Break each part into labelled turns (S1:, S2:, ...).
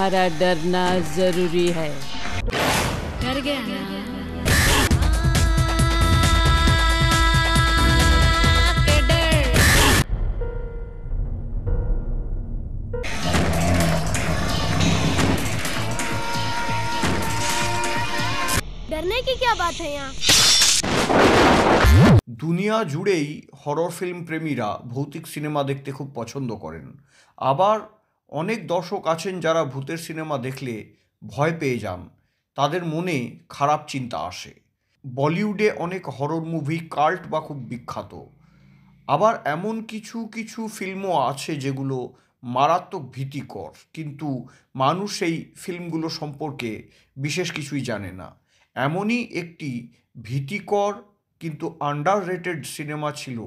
S1: तुम्हारा डरना जरूरी है।
S2: डर गया ना?
S3: डरने की क्या बात है यहाँ?
S4: দুনিয়া জুড়েই হরর ফিল্ম প্রেমীরা ভৌতিক সিনেমা দেখতে খুব পছন্দ করেন। আবার অনেক দর্শক আছেন যারা ভূতের সিনেমা দেখলে ভয় পেয়ে যান, তাদের মনে খারাপ চিন্তা আসে। বলিউডে অনেক হরর মুভি কাল্ট বা খুব বিখ্যাত। আবার এমন কিছু কিছু ফিল্মও আছে যেগুলো মারাত্মক ভীতিকর, কিন্তু মানুষ সেই ফিল্মগুলো সম্পর্কে বিশেষ কিছুই জানে না। এমনই একটি ভীতিকর কিন্তু আন্ডাররেটেড সিনেমা ছিল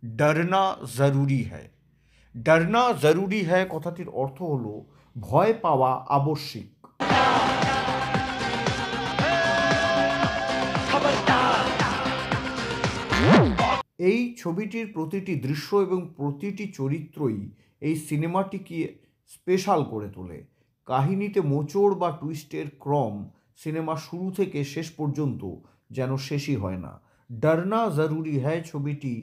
S4: ডরনা জরুরি হ্যায়। ডরনা জরুরি হ্যায় কথাটির অর্থ হলো ভয় পাওয়া আবশ্যিক। এই ছবিটির প্রতিটি দৃশ্য এবং প্রতিটি চরিত্রই এই সিনেমাটিকে স্পেশাল করে তোলে। কাহিনীতে মোচড় বা টুইস্টের ক্রম সিনেমা শুরু থেকে শেষ পর্যন্ত যেন শেষই হয় না। ডরনা জরুরি হ্যায় ছবিটি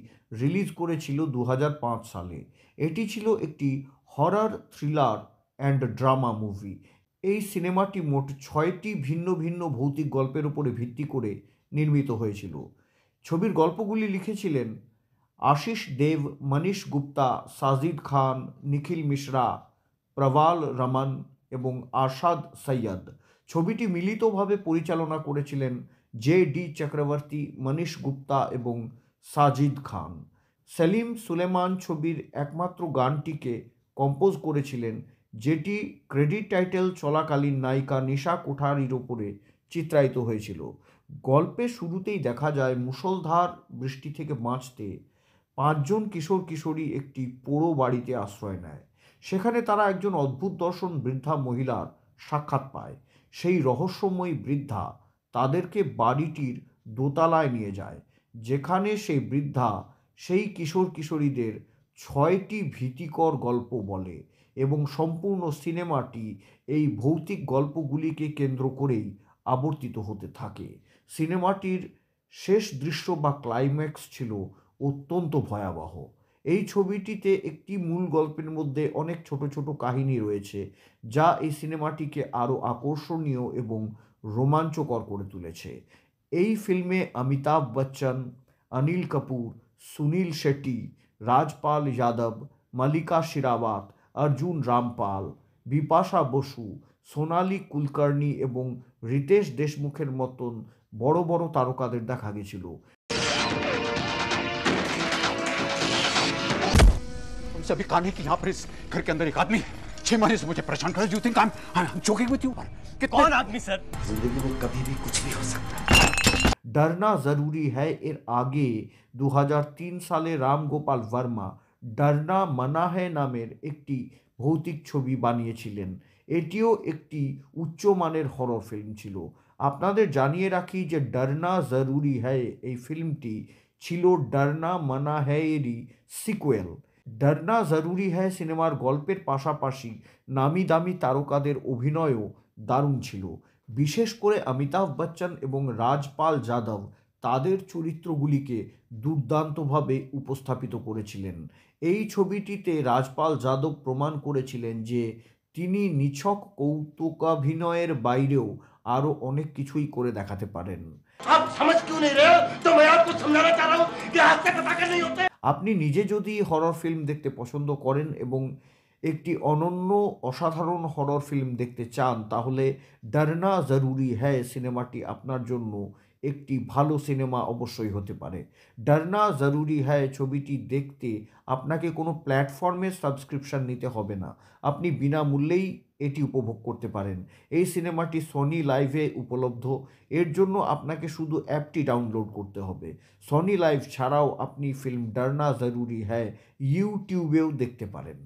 S4: রিলিজ করেছিল 2005 সালে। এটি ছিল একটি horror thriller and drama movie. এই সিনেমাটি মোট 6টি ভিন্ন ভিন্ন ভৌতিক গল্পের উপরে ভিত্তি করে নির্মিত হয়েছিল। ছবির গল্পগুলি লিখেছিলেন আশিস দেব, মনীষ গুপ্তা, সাজিদ খান, নিখিল মিশ্রা, প্রবাল রমন এবং আরশাদ সৈয়দ। ছবিটি মিলিতভাবে পরিচালনা করেছিলেন জে.ডি. চক্রবর্তী, মনীষ গুপ্তা এবং সাজিদ খান। সেলিম সুলেমান ছবির একমাত্র গানটিকে কম্পোজ করেছিলেন, যেটি ক্রেডিট টাইটেল চলাকালীন নায়িকা নিশা কোঠারির ওপরে চিত্রায়িত হয়েছিল। গল্পের শুরুতেই দেখা যায় মুষলধার বৃষ্টি থেকে বাঁচতে 5 জন কিশোর কিশোরী একটি পোড়ো বাড়িতে আশ্রয় নেয়। সেখানে তারা একজন অদ্ভুত দর্শন বৃদ্ধা মহিলার সাক্ষাৎ পায়। সেই রহস্যময়ী বৃদ্ধা তাদেরকে বাড়িটির দোতলায় নিয়ে যায়, যেখানে সেই বৃদ্ধা সেই কিশোর কিশোরীদের 6টি ভীতিকর গল্প বলে এবং সম্পূর্ণ সিনেমাটি এই ভৌতিক গল্পগুলিকে কেন্দ্র করেই আবর্তিত হতে থাকে। সিনেমাটির শেষ দৃশ্য বা ক্লাইম্যাক্স ছিল অত্যন্ত ভয়াবহ। এই ছবিটিতে একটি মূল গল্পের মধ্যে অনেক ছোট ছোট কাহিনী রয়েছে, যা এই সিনেমাটিকে আরও আকর্ষণীয় এবং রোমাঞ্চকর করে তুলেছে। এই ফিল্মে অমিতাভ বচ্চন, অনিল কাপুর, সুনীল শেট্টি, রাজপাল যাদব, মল্লিকা শেরাওয়াত, অর্জুন রামপাল, বিপাশা বসু, সোনালি কুলকার্নি এবং রিতেশ দেশমুখের মতন বড় বড় তারকাদের দেখা গেছিল।
S5: तुमसे अभी कहा नहीं कि यहाँ पर इस घर के अंदर एक आदमी 6 महीने से मुझे परेशान कर रहा है। You think I'm joking with you?
S6: कौन आदमी सर?
S5: जिंदगी में कभी भी कुछ भी हो सकता है।
S4: डरना जरूरी है এর আগে 2003 সালে রাম গোপাল ভার্মা ডরনা মানা হ্যায় নামের একটি ভৌতিক ছবি বানিয়েছিলেন। এটিও একটি উচ্চমানের হরর ফিল্ম ছিল। আপনাদের জানিয়ে রাখি যে ডরনা জরুরি হ্যায় এই ফিল্মটি ছিল ডরনা মানা হ্যায়েরই সিকুয়েল। ডরনা জরুরি হ্যায় সিনেমার গল্পের পাশাপাশি নামি দামি তারকাদের অভিনয়ও দারুণ ছিল। বিশেষ করে অমিতাভ বচ্চন এবং রাজপাল যাদব তাদের চরিত্রগুলিকে দুর্দান্তভাবে উপস্থাপিত করেছিলেন। এই ছবিটিতে রাজপাল যাদব প্রমাণ করেছিলেন যে তিনি নিছক কৌতুকাভিনয়ের বাইরেও আরও অনেক কিছুই করে দেখাতে পারেন। আপনি নিজে যদি হরর ফিল্ম দেখতে পছন্দ করেন এবং একটি অনন্য অসাধারণ হরর ফিল্ম দেখতে চান, তাহলে ডরনা জরুরি হ্যায় সিনেমাটি আপনার জন্য একটি ভালো সিনেমা অবশ্যই হতে পারে। ডরনা জরুরি হ্যায় ছবিটি দেখতে আপনাকে কোনো প্ল্যাটফর্মে সাবস্ক্রিপশন নিতে হবে না, আপনি বিনামূল্যেই এটি উপভোগ করতে পারেন। এই সিনেমাটি সনি লাইভে উপলব্ধ। এর জন্য আপনাকে শুধু অ্যাপটি ডাউনলোড করতে হবে। সনি লাইভ ছাড়াও আপনি ফিল্ম ডরনা জরুরি হ্যায় ইউটিউবেও দেখতে পারেন।